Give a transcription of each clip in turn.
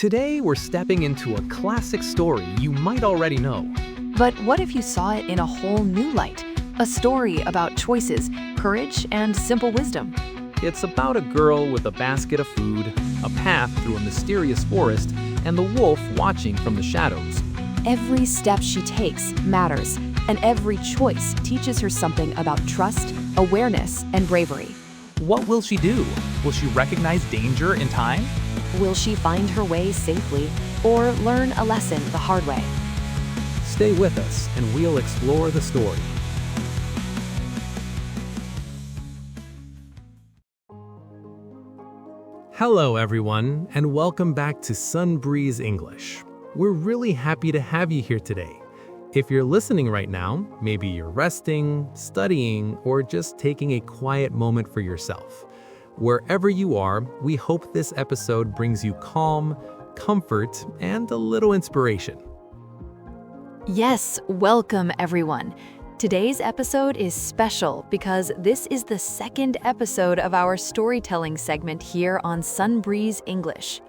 Today, we're stepping into a classic story you might already know. But what if you saw it in a whole new light? A story about choices, courage, and simple wisdom. It's about a girl with a basket of food, a path through a mysterious forest, and the wolf watching from the shadows. Every step she takes matters, and every choice teaches her something about trust, awareness, and bravery. What will she do? Will she recognize danger in time? Will she find her way safely or learn a lesson the hard way? Stay with us and we'll explore the story. Hello everyone, and welcome back to Sunbreeze English. We're really happy to have you here today. If you're listening right now, maybe you're resting, studying, or just taking a quiet moment for yourself. Wherever you are, we hope this episode brings you calm, comfort, and a little inspiration. Yes, welcome everyone. Today's episode is special because this is the second episode of our storytelling segment here on Sunbreeze English.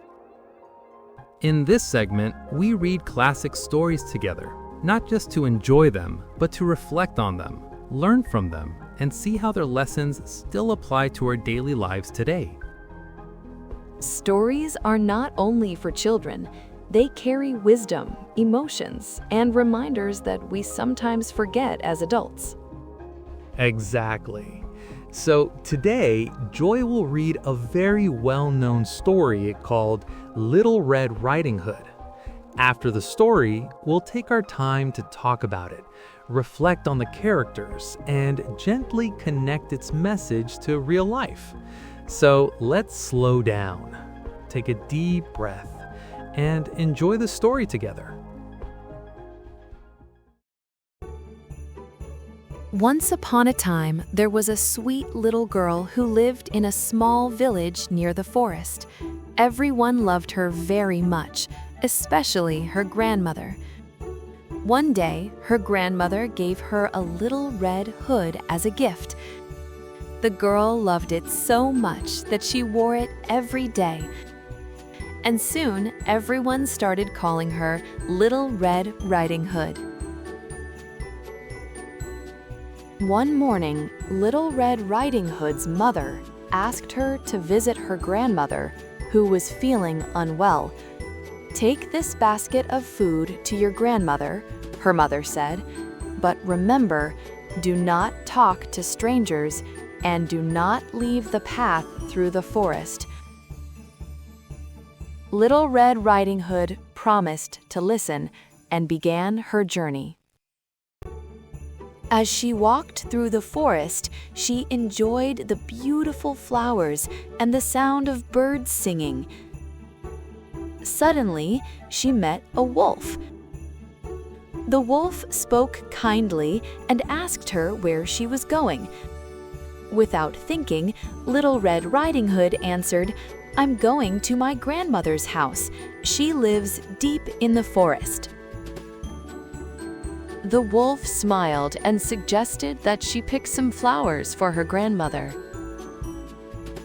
In this segment, we read classic stories together, not just to enjoy them, but to reflect on them, learn from them, and see how their lessons still apply to our daily lives today. Stories are not only for children. They carry wisdom, emotions, and reminders that we sometimes forget as adults. Exactly. So today, Joy will read a very well-known story called Little Red Riding Hood. After the story, we'll take our time to talk about it, reflect on the characters, and gently connect its message to real life. So let's slow down, take a deep breath, and enjoy the story together. Once upon a time, there was a sweet little girl who lived in a small village near the forest. Everyone loved her very much, especially her grandmother. One day, her grandmother gave her a little red hood as a gift. The girl loved it so much that she wore it every day. And soon, everyone started calling her Little Red Riding Hood. One morning, Little Red Riding Hood's mother asked her to visit her grandmother, who was feeling unwell. "Take this basket of food to your grandmother," her mother said, "but remember, do not talk to strangers and do not leave the path through the forest." Little Red Riding Hood promised to listen and began her journey. As she walked through the forest, she enjoyed the beautiful flowers and the sound of birds singing. Suddenly, she met a wolf. The wolf spoke kindly and asked her where she was going. Without thinking, Little Red Riding Hood answered, "I'm going to my grandmother's house. She lives deep in the forest." The wolf smiled and suggested that she pick some flowers for her grandmother.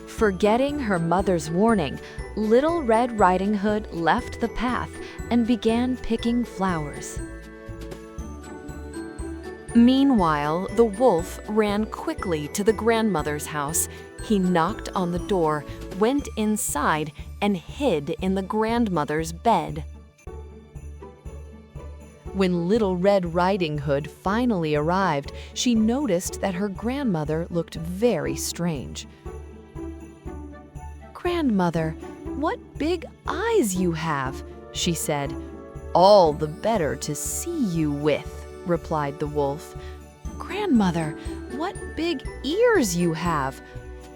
Forgetting her mother's warning, Little Red Riding Hood left the path and began picking flowers. Meanwhile, the wolf ran quickly to the grandmother's house. He knocked on the door, went inside, and hid in the grandmother's bed. When Little Red Riding Hood finally arrived, she noticed that her grandmother looked very strange. "Grandmother, what big eyes you have," she said. "All the better to see you with," replied the wolf. "Grandmother, what big ears you have.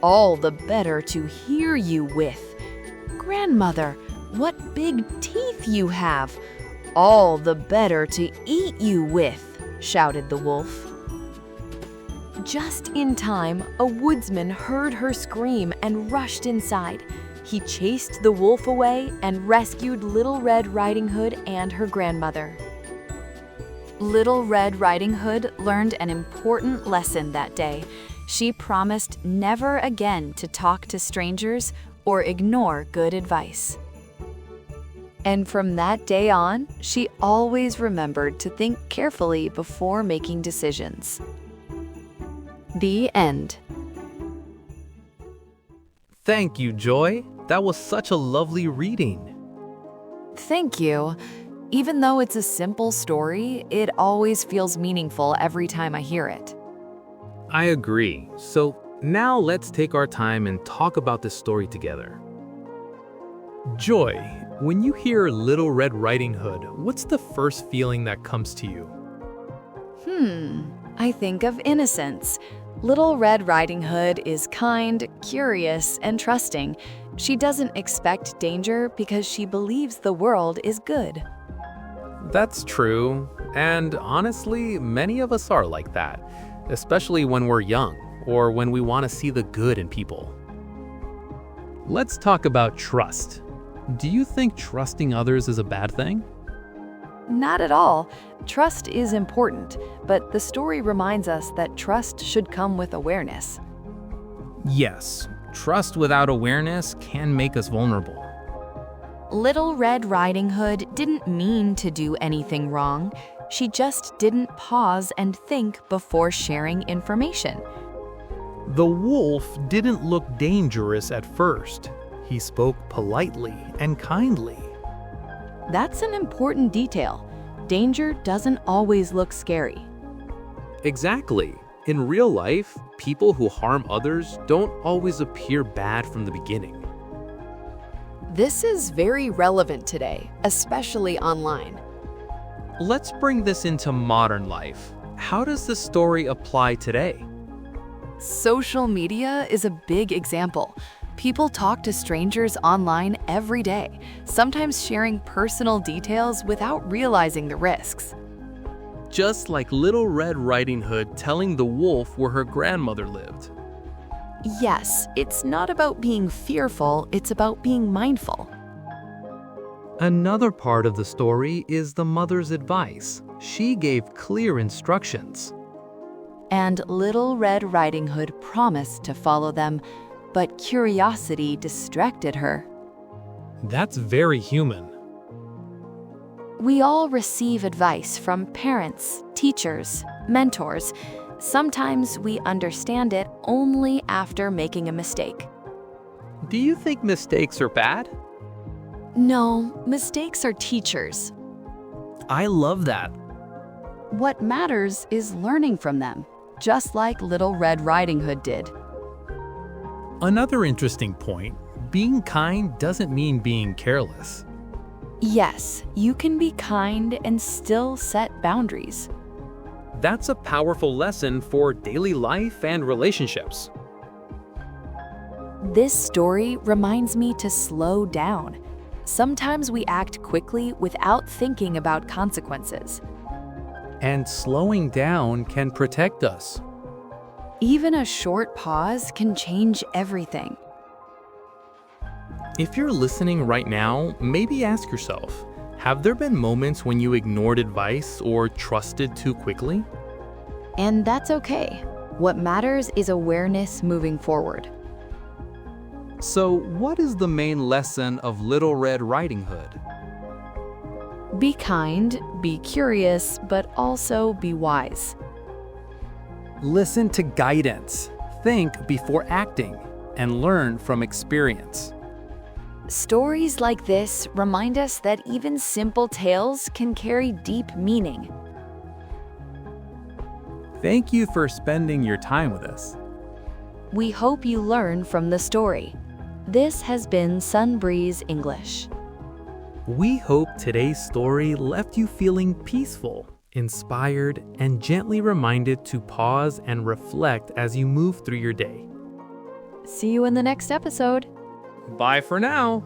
All the better to hear you with." "Grandmother, what big teeth you have. All the better to eat you with," shouted the wolf. Just in time, a woodsman heard her scream and rushed inside. He chased the wolf away and rescued Little Red Riding Hood and her grandmother. Little Red Riding Hood learned an important lesson that day. She promised never again to talk to strangers or ignore good advice. And from that day on, she always remembered to think carefully before making decisions. The end. Thank you, Joy. That was such a lovely reading. Thank you. Even though it's a simple story, it always feels meaningful every time I hear it. I agree. So now let's take our time and talk about this story together. Joy, when you hear Little Red Riding Hood, what's the first feeling that comes to you? I think of innocence. Little Red Riding Hood is kind, curious, and trusting. She doesn't expect danger because she believes the world is good. That's true. And honestly, many of us are like that, especially when we're young or when we want to see the good in people. Let's talk about trust. Do you think trusting others is a bad thing? Not at all. Trust is important, but the story reminds us that trust should come with awareness. Yes, trust without awareness can make us vulnerable. Little Red Riding Hood didn't mean to do anything wrong. She just didn't pause and think before sharing information. The wolf didn't look dangerous at first. He spoke politely and kindly. That's an important detail. Danger doesn't always look scary. Exactly. In real life, people who harm others don't always appear bad from the beginning. This is very relevant today, especially online. Let's bring this into modern life. How does this story apply today? Social media is a big example. People talk to strangers online every day, sometimes sharing personal details without realizing the risks. Just like Little Red Riding Hood telling the wolf where her grandmother lived. Yes, it's not about being fearful, it's about being mindful. Another part of the story is the mother's advice. She gave clear instructions. And Little Red Riding Hood promised to follow them, but curiosity distracted her. That's very human. We all receive advice from parents, teachers, mentors. Sometimes we understand it only after making a mistake. Do you think mistakes are bad? No, mistakes are teachers. I love that. What matters is learning from them, just like Little Red Riding Hood did. Another interesting point, being kind doesn't mean being careless. Yes, you can be kind and still set boundaries. That's a powerful lesson for daily life and relationships. This story reminds me to slow down. Sometimes we act quickly without thinking about consequences. And slowing down can protect us. Even a short pause can change everything. If you're listening right now, maybe ask yourself, have there been moments when you ignored advice or trusted too quickly? And that's okay. What matters is awareness moving forward. So, what is the main lesson of Little Red Riding Hood? Be kind, be curious, but also be wise. Listen to guidance, think before acting, and learn from experience. Stories like this remind us that even simple tales can carry deep meaning. Thank you for spending your time with us. We hope you learn from the story. This has been Sunbreeze English. We hope today's story left you feeling peaceful, inspired, and gently reminded to pause and reflect as you move through your day. See you in the next episode. Bye for now.